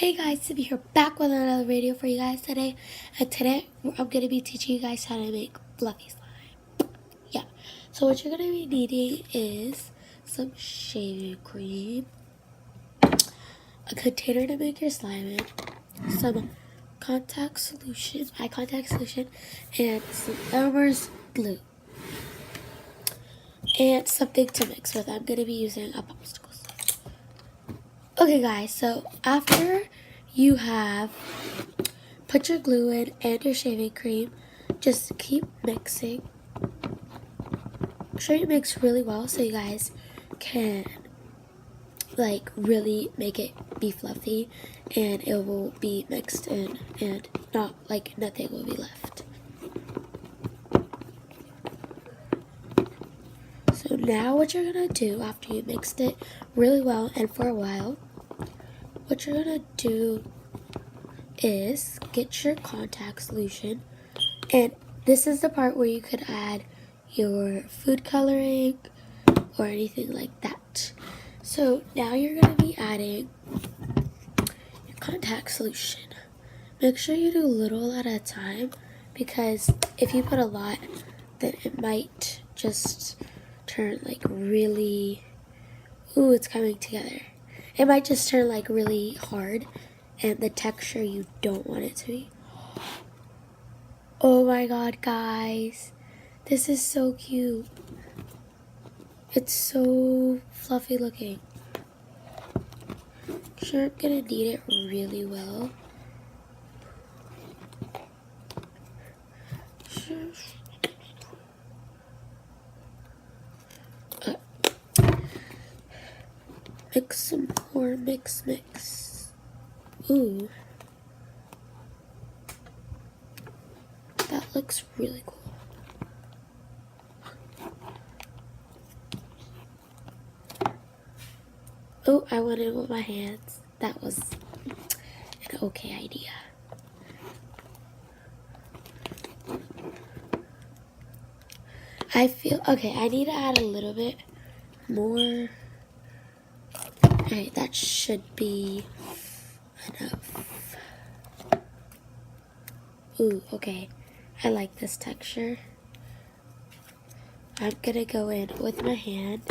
Hey guys, Sibby here, back with another video for you guys today. And today I'm going to be teaching you guys how to make fluffy slime. Yeah, so what you're going to be needing is some shaving cream, a container to make your slime in, some eye contact solution, and some Elmer's glue. And something to mix with. I'm going to be using a popsicle stick. Okay guys, so after you have put your glue in and your shaving cream, just keep mixing. Make sure you mix really well so you guys can really make it be fluffy and it will be mixed in and not nothing will be left. So now what you're gonna do after you mixed it really well and for a while, what you're gonna do is get your contact solution, and this is the part where you could add your food coloring or anything like that. So now you're going to be adding your contact solution. Make sure you do little at a time, because if you put a lot, then it might just turn really, it's coming together. It might just turn really hard and the texture you don't want it to be. Oh my god, guys, this is so cute. It's so fluffy looking. Sure, I'm gonna knead it really well. Mix some more, mix. Ooh. That looks really cool. Oh, I went in with my hands. That was an okay idea. Okay, I need to add a little bit more. Alright, that should be enough. Ooh, okay. I like this texture. I'm gonna go in with my hand.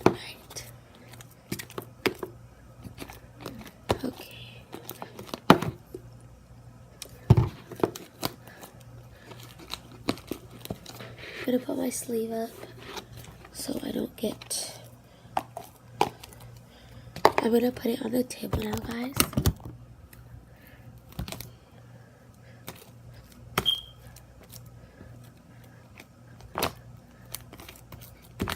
Right. Okay. I'm gonna put my sleeve up so I don't get... I'm gonna put it on the table now, guys.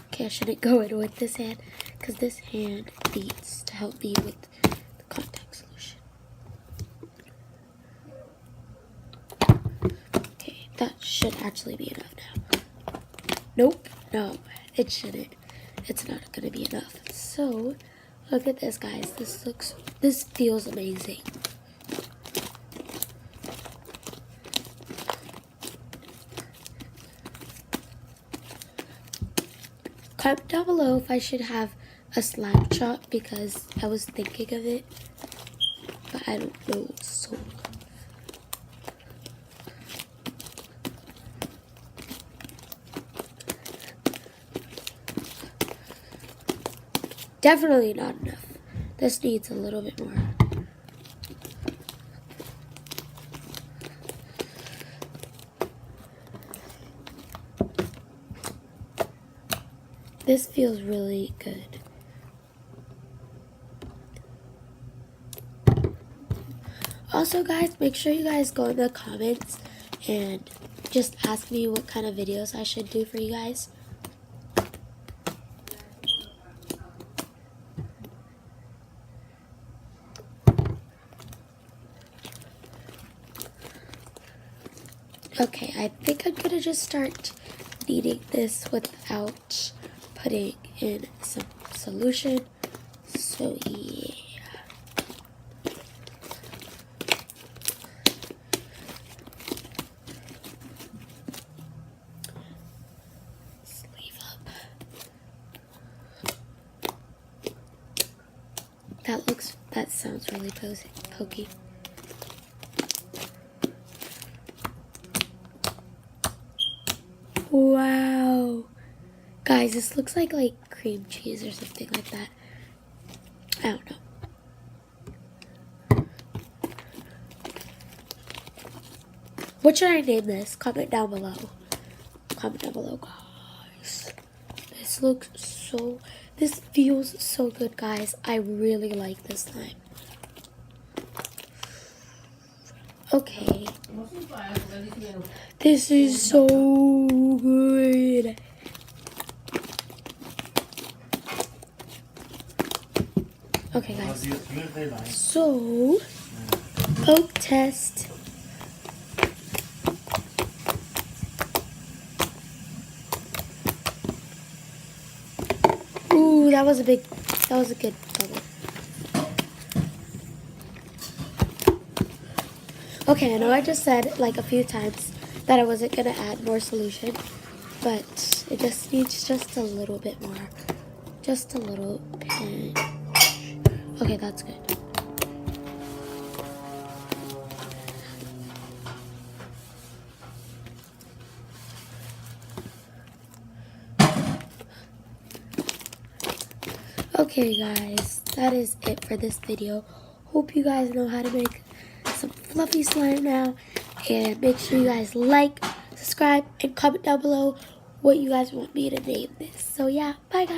Okay, I shouldn't go in with this hand, because this hand needs to help me with the contact solution. Okay, that should actually be enough now. Nope, no, it shouldn't. It's not gonna be enough. So, look at this, guys. This feels amazing. Comment down below if I should have a slime shot, because I was thinking of it, but I don't know. So definitely not enough. This needs a little bit more. This feels really good. Also, guys, make sure you guys go in the comments and just ask me what kind of videos I should do for you guys. Okay, I think I'm gonna just start kneading this without putting in some solution. So yeah. That sounds really pokey. Wow. Guys, this looks like cream cheese or something like that. I don't know. What should I name this? Comment down below. Comment down below, guys. This feels so good, guys. I really like this slime. Okay. This is so good. Okay, guys. So, poke test. Ooh, that was a good bubble. Okay, I know I just said like a few times that I wasn't gonna add more solution, but it just needs just a little bit more. Just a little pinch. Okay, that's good. Okay, guys, that is it for this video. Hope you guys know how to make some fluffy slime now. And make sure you guys like, subscribe, and comment down below what you guys want me to name this. So yeah, bye guys.